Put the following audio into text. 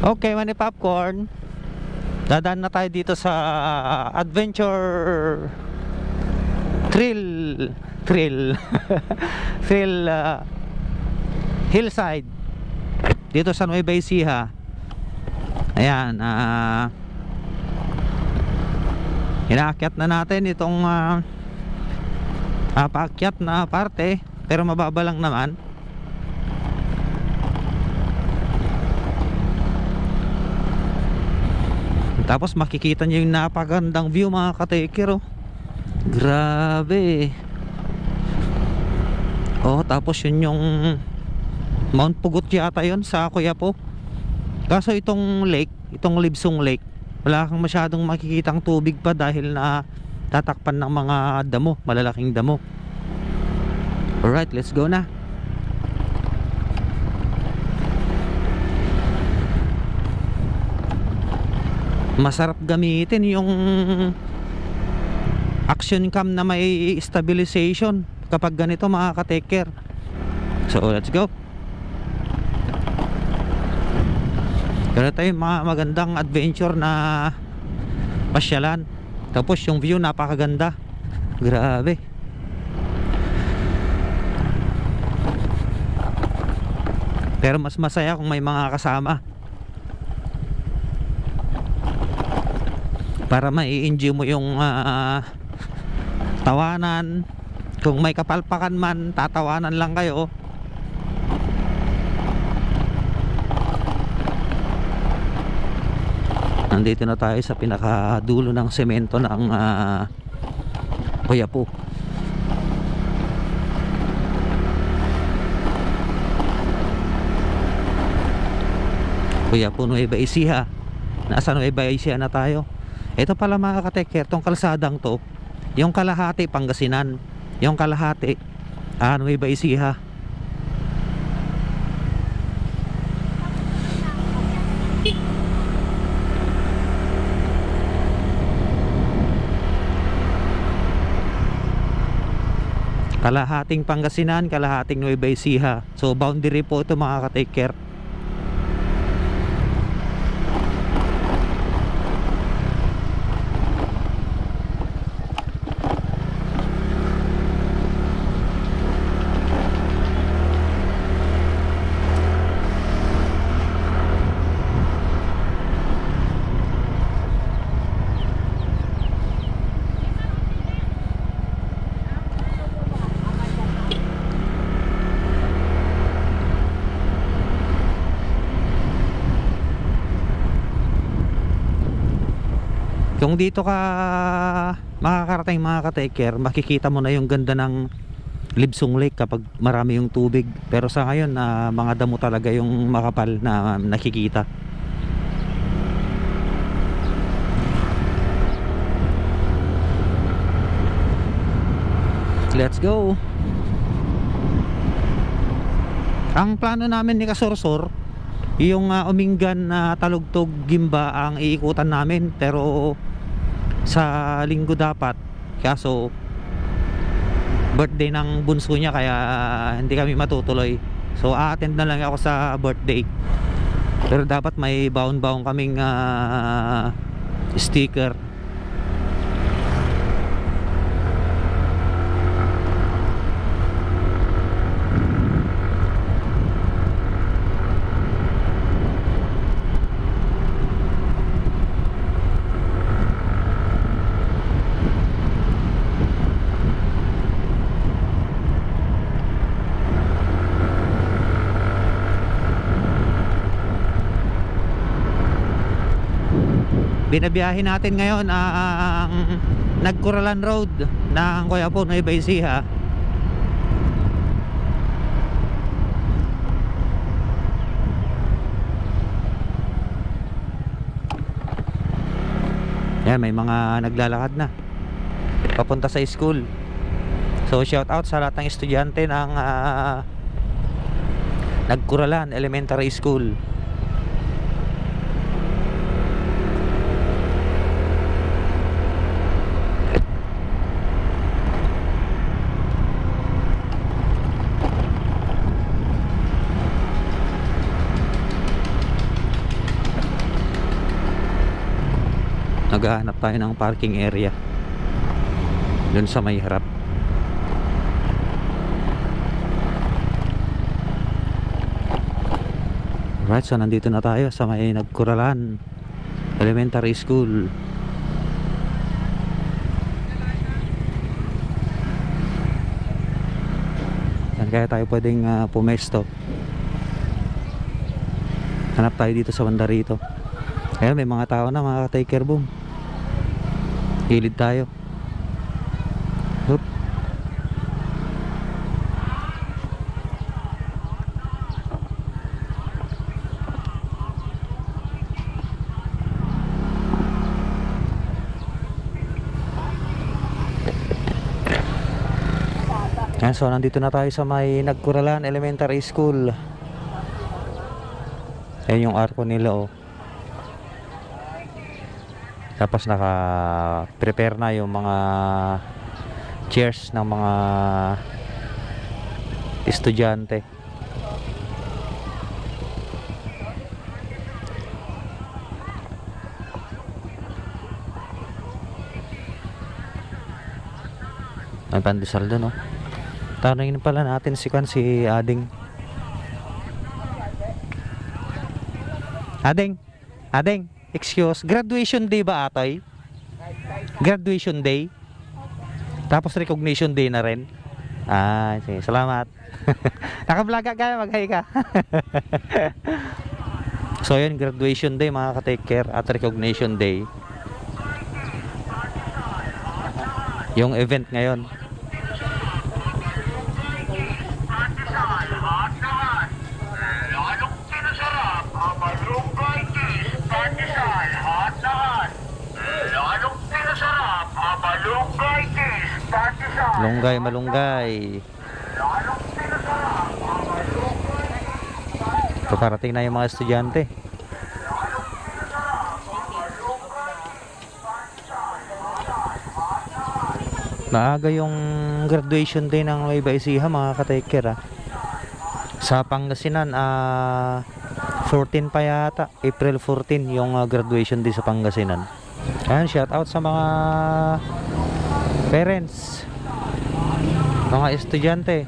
Okay, mani popcorn. Dadaan na tayo dito sa Adventure Thrill Thrill Thrill Hillside dito sa Nueva Ecija. Ayan, inaakyat na natin itong paakyat na parte, pero mababa lang naman. Tapos makikita nyo yung napagandang view mga katekero. Grabe. Oh, tapos yun yung Mount Pugot yata yun sa Quiapo. Kaso itong lake, itong Libsong Lake, wala kang masyadong makikitang tubig pa dahil na tatakpan ng mga damo, malalaking damo. Alright, let's go na. Masarap gamitin yung action cam na may stabilization kapag ganito mga ka-taker. So let's go. Pero tayo mga magandang adventure na pasyalan. Tapos yung view napakaganda. Grabe. Pero mas masaya kung may mga kasama, para mai-enjoy mo yung tawanan. Kung may kapalpakan man, tatawanan lang kayo. Nandito na tayo sa pinakadulo ng semento ng Quiapo. Quiapo, Nueva Ecija. Nasa Nueva Ecija na tayo. Ito pala mga kateker, tong kalsadang to, yung kalahati Pangasinan, yung kalahati Nueva Ecija. Kalahating Pangasinan, kalahating Nueva Ecija. So boundary po ito mga kateker. Kung dito ka makakarating mga ka-taker, makikita mo na yung ganda ng Libsong Lake kapag marami yung tubig. Pero sa ngayon mga damo talaga yung makapal na nakikita. Let's go. Ang plano namin ni Kasorsor, yung Umingan na Talugtog Gimba ang iikutan namin, pero sa linggo dapat, kaso birthday ng bunso niya kaya hindi kami matutuloy. So a-attend na lang ako sa birthday, pero dapat may baon-baon kaming sticker. Binabiyahin natin ngayon ang Nagkuralan Road ng Quiapo, Nueva Ecija. Yan, may mga naglalakad na papunta sa school. So shout out sa lahat ng estudyante ng Nagkuralan Elementary School. Naghahanap tayo ng parking area dun sa may harap. Right, so nandito na tayo sa may Nagkuralan Elementary School. Yan, kaya tayo pwedeng pumesto. Hanap tayo dito sa banda rito. Ayan, may mga tao na, mga ka-take care boom. Hilid tayo. Hup. Ayan, so nandito na tayo sa may Nagkuralan Elementary School. Ayan yung arko nila, oh. Tapos naka-prepare na yung mga chairs ng mga estudyante. May pandesal doon, oh. Tanungin pala natin si Ading. Ading, excuse, graduation day ba atoy? Graduation day? Tapos recognition day na rin? Ah, sige, salamat. Naka-vlog ka, mag-hi ka. So yun, graduation day mga ka-take care at recognition day. Yung event ngayon. Malunggay, malunggay. So parating na yung mga estudyante. Maaga yung graduation day ng Nueva Ecija mga ka-take care, ah. Sa Pangasinan 14 pa yata, April 14 yung graduation day sa Pangasinan. Ayan, shout out sa mga parents, mga estudyante.